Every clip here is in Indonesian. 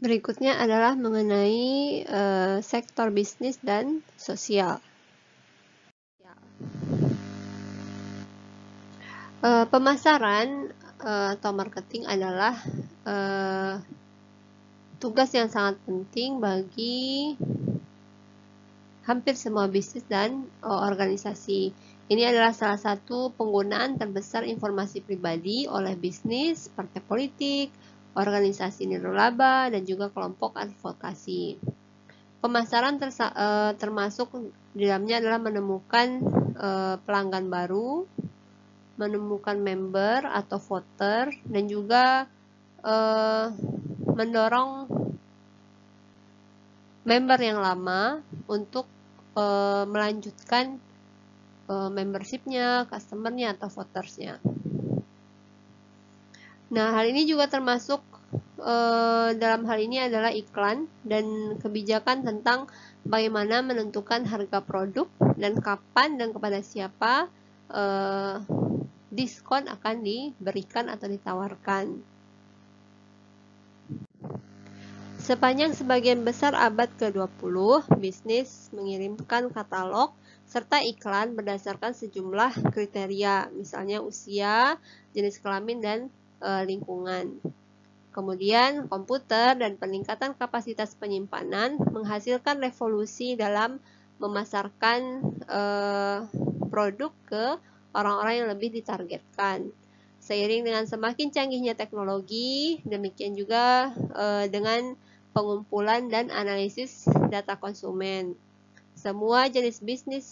Berikutnya adalah mengenai sektor bisnis dan sosial. Pemasaran atau marketing adalah tugas yang sangat penting bagi hampir semua bisnis dan organisasi. Ini adalah salah satu penggunaan terbesar informasi pribadi oleh bisnis, partai politik, organisasi nirlaba, dan juga kelompok advokasi. Pemasaran termasuk di dalamnya adalah menemukan pelanggan baru, menemukan member atau voter, dan juga mendorong member yang lama untuk melanjutkan membershipnya, customernya, atau votersnya. Nah, hal ini juga termasuk dalam hal ini adalah iklan dan kebijakan tentang bagaimana menentukan harga produk dan kapan dan kepada siapa diskon akan diberikan atau ditawarkan. Sepanjang sebagian besar abad ke-20, bisnis mengirimkan katalog serta iklan berdasarkan sejumlah kriteria, misalnya usia, jenis kelamin, dan lingkungan. Kemudian, komputer dan peningkatan kapasitas penyimpanan menghasilkan revolusi dalam memasarkan produk ke orang-orang yang lebih ditargetkan. Seiring dengan semakin canggihnya teknologi, demikian juga dengan pengumpulan dan analisis data konsumen. Semua jenis bisnis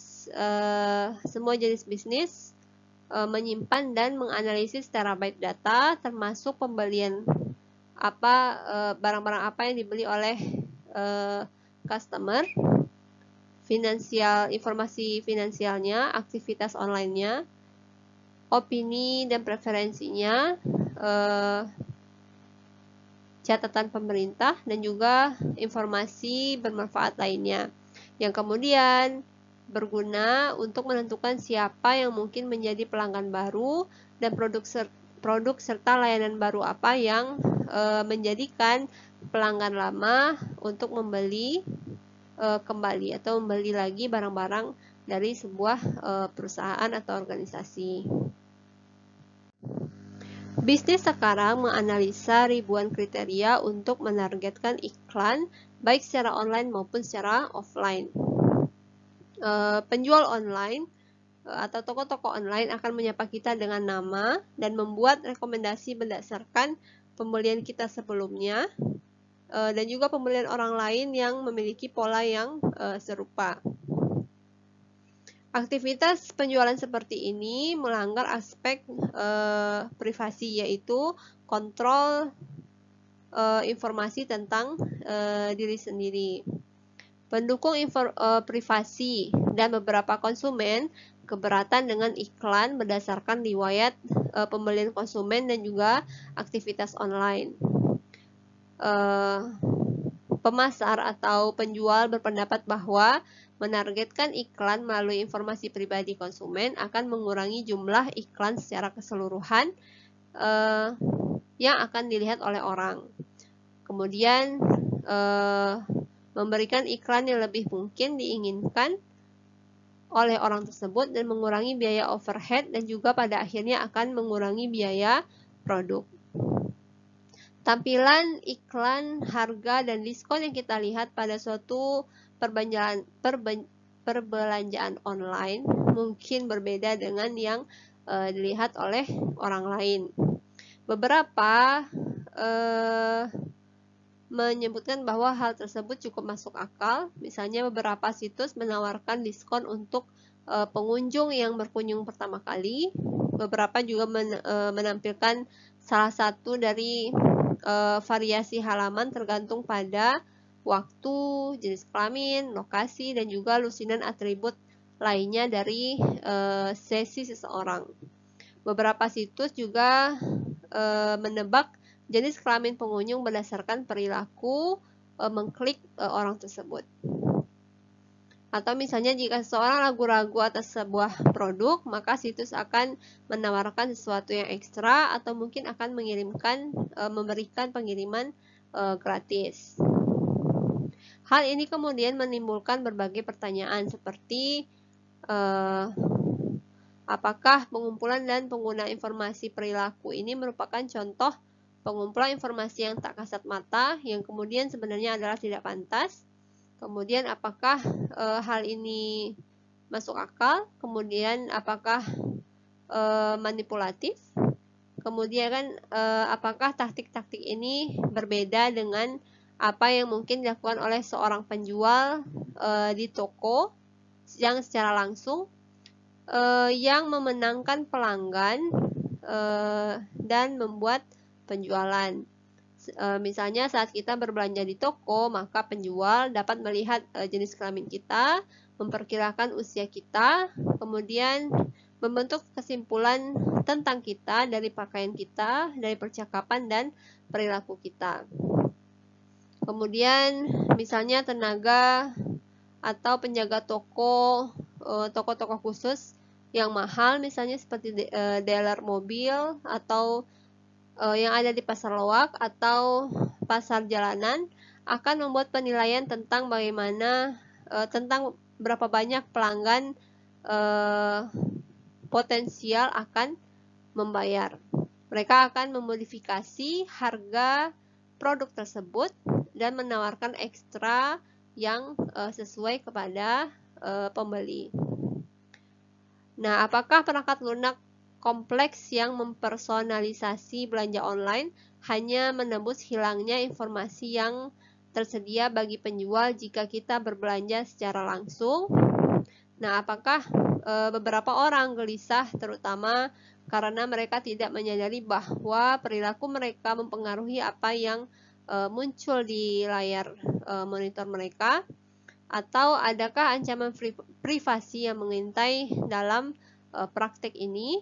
menyimpan dan menganalisis terabyte data, termasuk pembelian barang-barang apa yang dibeli oleh customer, informasi finansialnya, aktivitas online-nya, opini dan preferensinya, catatan pemerintah, dan juga informasi bermanfaat lainnya yang kemudian berguna untuk menentukan siapa yang mungkin menjadi pelanggan baru dan produk serta layanan baru apa yang menjadikan pelanggan lama untuk membeli kembali atau membeli lagi barang-barang dari sebuah perusahaan atau organisasi. Bisnis sekarang menganalisa ribuan kriteria untuk menargetkan iklan, baik secara online maupun secara offline. Penjual online atau toko-toko online akan menyapa kita dengan nama dan membuat rekomendasi berdasarkan pembelian kita sebelumnya dan juga pembelian orang lain yang memiliki pola yang serupa. Aktivitas penjualan seperti ini melanggar aspek privasi, yaitu kontrol informasi tentang diri sendiri. Pendukung privasi dan beberapa konsumen keberatan dengan iklan berdasarkan riwayat pembelian konsumen dan juga aktivitas online. Pemasar atau penjual berpendapat bahwa menargetkan iklan melalui informasi pribadi konsumen akan mengurangi jumlah iklan secara keseluruhan yang akan dilihat oleh orang. Kemudian memberikan iklan yang lebih mungkin diinginkan oleh orang tersebut dan mengurangi biaya overhead dan juga pada akhirnya akan mengurangi biaya produk. Tampilan iklan, harga, dan diskon yang kita lihat pada suatu perbelanjaan online mungkin berbeda dengan yang dilihat oleh orang lain. Beberapa menyebutkan bahwa hal tersebut cukup masuk akal. Misalnya beberapa situs menawarkan diskon untuk pengunjung yang berkunjung pertama kali. Beberapa juga menampilkan salah satu dari variasi halaman tergantung pada waktu, jenis kelamin, lokasi, dan juga lusinan atribut lainnya dari sesi seseorang. Beberapa situs juga menebak jenis kelamin pengunjung berdasarkan perilaku mengklik orang tersebut. Atau misalnya jika seseorang ragu-ragu atas sebuah produk, maka situs akan menawarkan sesuatu yang ekstra atau mungkin akan memberikan pengiriman gratis. Hal ini kemudian menimbulkan berbagai pertanyaan seperti apakah pengumpulan dan penggunaan informasi perilaku ini merupakan contoh pengumpulan informasi yang tak kasat mata yang kemudian sebenarnya adalah tidak pantas. Kemudian apakah hal ini masuk akal? Kemudian apakah manipulatif? Kemudian kan apakah taktik-taktik ini berbeda dengan apa yang mungkin dilakukan oleh seorang penjual di toko yang secara langsung yang memenangkan pelanggan dan membuat penjualan. Misalnya saat kita berbelanja di toko, maka penjual dapat melihat jenis kelamin kita, memperkirakan usia kita, kemudian membentuk kesimpulan tentang kita dari pakaian kita, dari percakapan dan perilaku kita. Kemudian misalnya tenaga atau penjaga toko, toko-toko khusus yang mahal misalnya seperti dealer mobil atau yang ada di pasar loak atau pasar jalanan akan membuat penilaian tentang bagaimana tentang berapa banyak pelanggan potensial akan membayar. Mereka akan memodifikasi harga produk tersebut dan menawarkan ekstra yang sesuai kepada pembeli. Nah, apakah perangkat lunak kompleks yang mempersonalisasi belanja online hanya menembus hilangnya informasi yang tersedia bagi penjual jika kita berbelanja secara langsung? Nah, apakah beberapa orang gelisah terutama karena mereka tidak menyadari bahwa perilaku mereka mempengaruhi apa yang muncul di layar monitor mereka? Atau adakah ancaman privasi yang mengintai dalam praktek ini?